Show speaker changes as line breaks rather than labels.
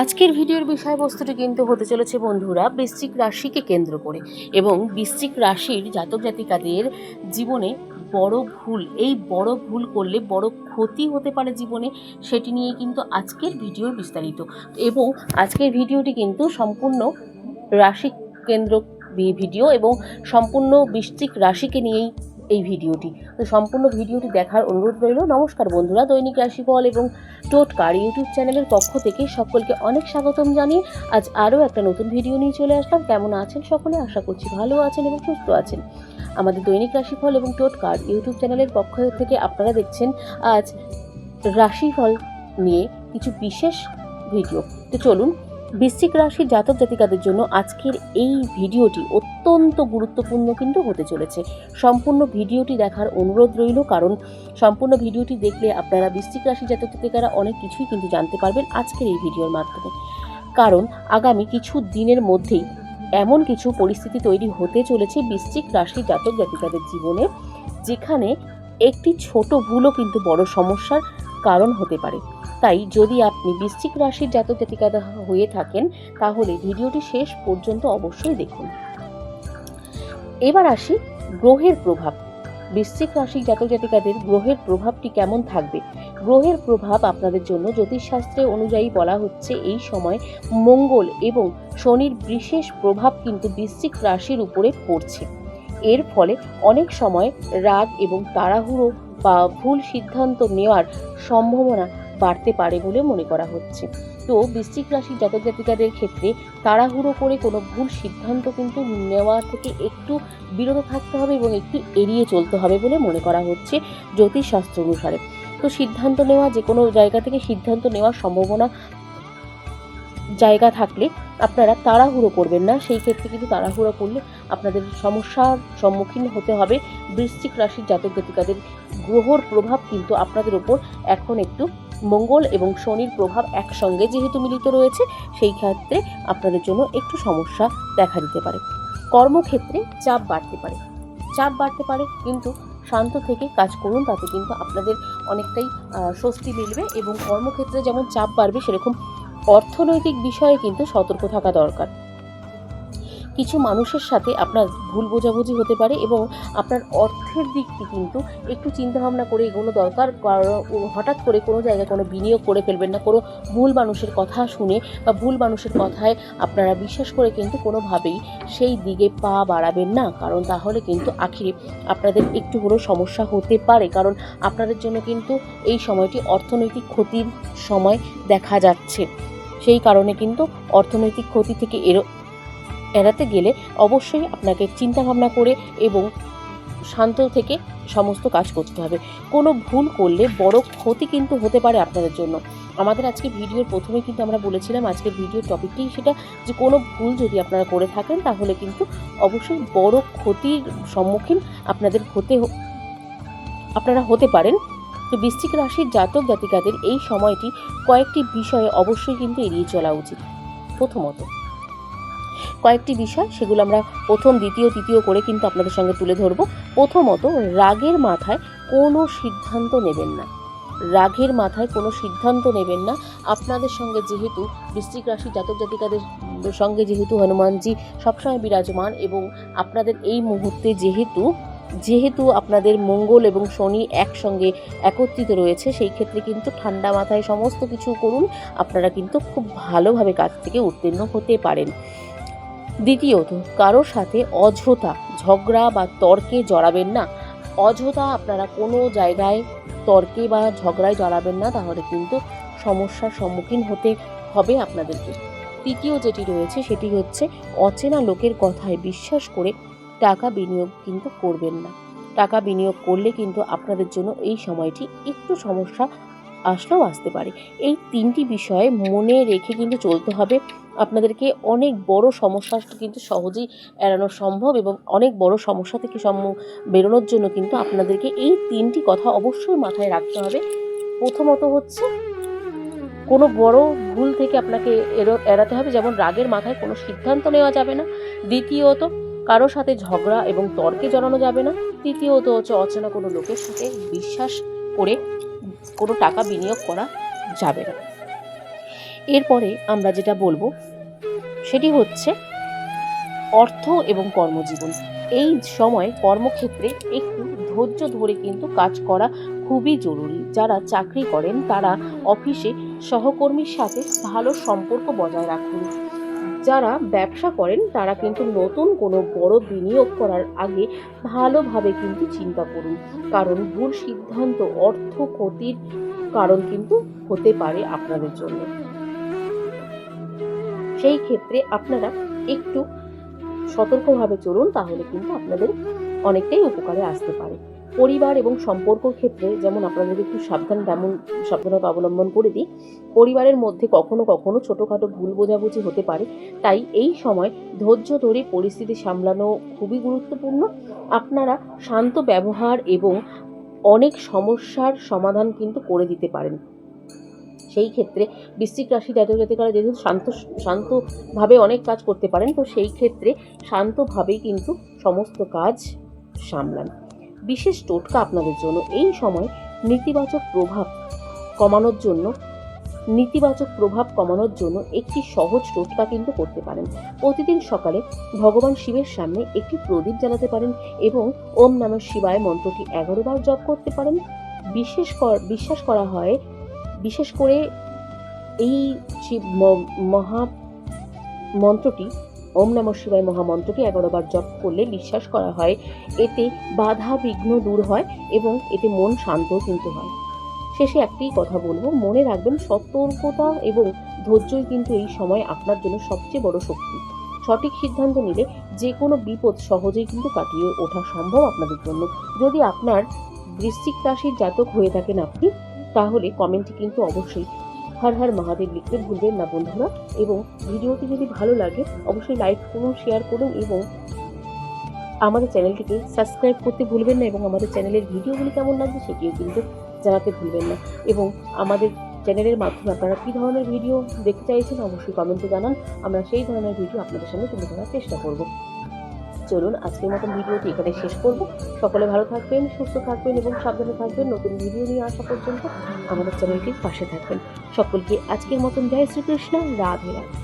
আজকের ভিডিওর বিষয়বস্তুটি কিন্তু হতে চলেছে বন্ধুরা বৃশ্চিক রাশিকে কেন্দ্র করে, এবং বৃশ্চিক রাশির জাতক জাতিকাদের জীবনে এই বড় ভুল করলে বড় ক্ষতি হতে পারে জীবনে, সেটি নিয়ে কিন্তু আজকের ভিডিওর বিস্তারিত। এবং আজকের ভিডিওটি কিন্তু সম্পূর্ণ রাশি কেন্দ্র ভিডিও এবং সম্পূর্ণ বৃশ্চিক রাশিকে নিয়েই এই ভিডিওটি। তো সম্পূর্ণ ভিডিওটি দেখার অনুরোধ রইল। নমস্কার বন্ধুরা, দৈনিক রাশিফল এবং টোটকার ইউটিউব চ্যানেলের পক্ষ থেকে সকলকে অনেক স্বাগতম জানিয়ে আজ আরও একটা নতুন ভিডিও নিয়ে চলে আসলাম। কেমন আছেন সকলে? আশা করছি ভালো আছেন এবং সুস্থ আছেন। আমাদের দৈনিক রাশিফল এবং টোটকার ইউটিউব চ্যানেলের পক্ষ থেকে আপনারা দেখছেন আজ রাশিফল নিয়ে কিছু বিশেষ ভিডিও। তো চলুন, বৃশ্চিক রাশির জাতক জাতিকাদের জন্য আজকের এই ভিডিওটি অত্যন্ত গুরুত্বপূর্ণ কিন্তু হতে চলেছে। সম্পূর্ণ ভিডিওটি দেখার অনুরোধ রইল, কারণ সম্পূর্ণ ভিডিওটি দেখলে আপনারা বৃশ্চিক রাশির জাতক জাতিকারা অনেক কিছুই কিন্তু জানতে পারবেন আজকের এই ভিডিওর মাধ্যমে। কারণ আগামী কিছু দিনের মধ্যেই এমন কিছু পরিস্থিতি তৈরি হতে চলেছে বৃশ্চিক রাশির জাতক জাতিকাদের জীবনে, যেখানে একটি ছোট ভুলও কিন্তু বড় সমস্যার কারণ হতে পারে। তাই যদি আপনি বৃশ্চিক রাশির জাতক জাতিকা হয়ে থাকেন তাহলে ভিডিওটি শেষ পর্যন্ত অবশ্যই দেখুন। এবার আসি গ্রহের প্রভাব। বৃশ্চিক রাশির জাতক জাতিকাদের গ্রহের প্রভাবটি কেমন থাকবে? গ্রহের প্রভাব আপনাদের জন্য জ্যোতিষশাস্ত্রে অনুযায়ী বলা হচ্ছে এই সময় মঙ্গল এবং শনির বিশেষ প্রভাব কিন্তু বৃশ্চিক রাশির উপরে পড়ছে। এর ফলে অনেক সময় রাগ এবং তাড়াহুড়ো বা ভুল সিদ্ধান্ত নেওয়ার সম্ভাবনা বাড়তে পারে বলে মনে করা হচ্ছে। তো বৃশ্চিক রাশির জাতক জাতিকাদের ক্ষেত্রে তাড়াহুড়ো করে কোনো ভুল সিদ্ধান্ত কিন্তু নেওয়া থেকে একটু বিরত থাকতে হবে এবং একটু এড়িয়ে চলতে হবে বলে মনে করা হচ্ছে জ্যোতিষশাস্ত্র অনুসারে। তো সিদ্ধান্ত নেওয়া, যে কোনো জায়গা থেকে সিদ্ধান্ত নেওয়ার সম্ভাবনা জায়গা থাকলে আপনারা তাড়াহুড়ো করবেন না। সেই ক্ষেত্রে কিন্তু তাড়াহুড়ো করলে আপনাদের সমস্যার সম্মুখীন হতে হবে। বৃশ্চিক রাশির জাতক জাতিকাদের গ্রহর প্রভাব কিন্তু আপনাদের ওপর এখন একটু মঙ্গল এবং শনির প্রভাব একসঙ্গে যেহেতু মিলিত রয়েছে, সেই ক্ষেত্রে আপনাদের জন্য একটু সমস্যা দেখা দিতে পারে। কর্মক্ষেত্রে চাপ বাড়তে পারে, কিন্তু শান্ত থেকে কাজ করুন, তাতে কিন্তু আপনাদের অনেকটাই স্বস্তি মিলবে। এবং কর্মক্ষেত্রে যেমন চাপ বাড়বে, সেরকম অর্থনৈতিক বিষয়ে কিন্তু সতর্ক থাকা দরকার। কিছু মানুষের সাথে আপনার ভুল বোঝাবুঝি হতে পারে এবং আপনার অর্থের দিকটি কিন্তু একটু চিন্তাভাবনা করে এগোনো দরকার। হঠাৎ করে কোনো জায়গায় কোনো বিনিয়োগ করে ফেলবেন না। কোনো ভুল মানুষের কথা শুনে বা ভুল মানুষের কথায় আপনারা বিশ্বাস করে কিন্তু কোনোভাবেই সেই দিকে পা বাড়াবেন না, কারণ তাহলে কিন্তু আখিরে আপনাদের একটু হলেও সমস্যা হতে পারে। কারণ আপনাদের জন্য কিন্তু এই সময়টি অর্থনৈতিক ক্ষতির সময় দেখা যাচ্ছে। সেই কারণে কিন্তু অর্থনৈতিক ক্ষতি থেকে এড়াতে গেলে অবশ্যই আপনাকে চিন্তাভাবনা করে এবং শান্ত থেকে সমস্ত কাজ করতে হবে। কোনো ভুল করলে বড় ক্ষতি কিন্তু হতে পারে আপনাদের জন্য। আমাদের আজকে ভিডিওর প্রথমে কিন্তু আমরা বলেছিলাম আজকের ভিডিওর টপিকটাই সেটা, যে কোনো ভুল যদি আপনারা করে থাকেন তাহলে কিন্তু অবশ্যই বড় ক্ষতির সম্মুখীন আপনারা হতে পারেন। তো বৃশ্চিক রাশির জাতক জাতিকাদের এই সময়টি কয়েকটি বিষয়ে অবশ্যই কিন্তু এড়িয়ে চলা উচিত। প্রথমত কয়েকটি বিষয়, সেগুলো আমরা প্রথম, দ্বিতীয়, তৃতীয় করে কিন্তু আপনাদের সঙ্গে তুলে ধরব। প্রথমত, রাগের মাথায় কোনো সিদ্ধান্ত নেবেন না। আপনাদের সঙ্গে যেহেতু বৃশ্চিক রাশির জাতক জাতিকাদের সঙ্গে যেহেতু হনুমানজি সবসময় বিরাজমান এবং আপনাদের এই মুহূর্তে যেহেতু আপনাদের মঙ্গল এবং শনি একসঙ্গে একত্রিত রয়েছে, সেই ক্ষেত্রে কিন্তু ঠান্ডা মাথায় সমস্ত কিছু করুন, আপনারা কিন্তু খুব ভালোভাবে কাজ থেকে উত্তীর্ণ হতে পারেন। দ্বিতীয়ত, কারোর সাথে অযথা ঝগড়া বা তর্কে জড়াবেন না। আপনারা কোনো জায়গায় তর্কে বা ঝগড়ায় জড়াবেন না, তাহলে কিন্তু সমস্যার সম্মুখীন হতে হবে আপনাদেরকে। তৃতীয় যেটি রয়েছে সেটি হচ্ছে অচেনা লোকের কথায় বিশ্বাস করে টাকা বিনিয়োগ কিন্তু করবেন না। টাকা বিনিয়োগ করলে কিন্তু আপনাদের জন্য এই সময়টি একটু সমস্যা আসতে পারে। এই তিনটি বিষয় মনে রেখে কিন্তু চলতে হবে আপনাদেরকে। অনেক বড় সমস্যা কিন্তু সহজেই এড়ানো সম্ভব এবং অনেক বড় সমস্যা থেকে বেরোনোর জন্য কিন্তু আপনাদেরকে এই তিনটি কথা অবশ্যই মাথায় রাখতে হবে। প্রথমত হচ্ছে, কোনো বড় ভুল থেকে আপনাকে এড়াতে হবে, যেমন রাগের মাথায় কোনো সিদ্ধান্ত নেওয়া যাবে না। দ্বিতীয়ত, কারোর সাথে ঝগড়া এবং তর্কে জড়ানো যাবে না। তৃতীয়ত হচ্ছে, অচেনা কোনো লোকের সাথে বিশ্বাস করে কোনো টাকা বিনিয়োগ করা যাবে না। এরপরে আমরা যেটা বলবো সেটি হচ্ছে অর্থ এবং কর্মজীবন। এই সময় কর্মক্ষেত্রে একটু ধৈর্য ধরে কিন্তু কাজ করা খুবই জরুরি। যারা চাকরি করেন তারা অফিসে সহকর্মীর সাথে ভালো সম্পর্ক বজায় রাখুন। যারা ব্যবসা করেন তারা কিন্তু নতুন কোনো বড় বিনিয়োগ করার আগে ভালোভাবে কিন্তু চিন্তা করুন, কারণ ভুল সিদ্ধান্ত অর্থ ক্ষতির কারণ কিন্তু হতে পারে আপনাদের জন্য। সেই ক্ষেত্রে আপনারা একটু সতর্কভাবে চলুন, তাহলে কিন্তু আপনাদের অনেকটাই উপকারে আসতে পারে। পরিবার এবং সম্পর্কর ক্ষেত্রে যেমন আপনাদের একটু সাবধানতা অবলম্বন করে দিই। পরিবারের মধ্যে কখনো কখনো ছোটোখাটো ভুল বোঝাবুঝি হতে পারে, তাই এই সময় ধৈর্য ধরে পরিস্থিতি সামলানো খুবই গুরুত্বপূর্ণ। আপনারা শান্ত ব্যবহার এবং অনেক সমস্যার সমাধান কিন্তু করে দিতে পারেন। সেই ক্ষেত্রে বৃশ্চিক রাশি জাতক জাতিকারা যেহেতু শান্তভাবে অনেক কাজ করতে পারেন, তো সেই ক্ষেত্রে শান্তভাবেই কিন্তু সমস্ত কাজ সামলান। বিশেষ টোটকা আপনাদের জন্য এই সময় নেতিবাচক প্রভাব কমানোর জন্য একটি সহজ টোটকা কিন্তু করতে পারেন। প্রতিদিন সকালে ভগবান শিবের সামনে একটি প্রদীপ জ্বালাতে পারেন এবং ওম নমঃ শিবায় মন্ত্রটি 11 বার জপ করতে পারেন। বিশ্বাস করা হয়, বিশেষ করে এই মহা মন্ত্রটি ওম নমঃ শিবায় মহামন্ত্রটি 11 বার জপ করলে বিশ্বাস করা হয় এতে বাধা বিঘ্ন দূর হয় এবং এতে মন শান্ত কিন্তু হয়। শেষে একটি কথা বলবো, মনে রাখবেন সতর্কতা এবং ধৈর্যই কিন্তু এই সময় আপনার জন্য সবচেয়ে বড় শক্তি। সঠিক সিদ্ধান্ত নিলে যে কোনো বিপদ সহজেই কিন্তু কাটিয়ে ওঠা সম্ভব আপনাদের জন্য। যদি আপনার বৃশ্চিক রাশির জাতক হয়ে থাকেন আপনি, তাহলে কমেন্টে কিন্তু অবশ্যই হর হর মহাদেব লিখতে ভুলবেন না বন্ধুরা। এবং ভিডিওটি যদি ভালো লাগে অবশ্যই লাইক করুন, শেয়ার করুন এবং আমাদের চ্যানেলটিকে সাবস্ক্রাইব করতে ভুলবেন না। এবং আমাদের চ্যানেলের ভিডিওগুলি কেমন লাগবে সেটিও কিন্তু জানাতে ভুলবেন না। এবং আমাদের চ্যানেলের মাধ্যমে আপনারা কী ধরনের ভিডিও দেখতে চাইছেন অবশ্যই কমেন্টে জানান, আমরা সেই ধরনের ভিডিও আপনাদের সামনে তুলে ধরার চেষ্টা করব। চলুন আজকের মতন ভিডিওটি এখানে শেষ করব। সকলে ভালো থাকবেন, সুস্থ থাকবেন এবং সাবধানে থাকবেন। নতুন ভিডিও নিয়ে আসা পর্যন্ত আমাদের চ্যানেলটির পাশে থাকবেন। সকলকে আজকের মতন জয় শ্রীকৃষ্ণ, রাধে রাধে।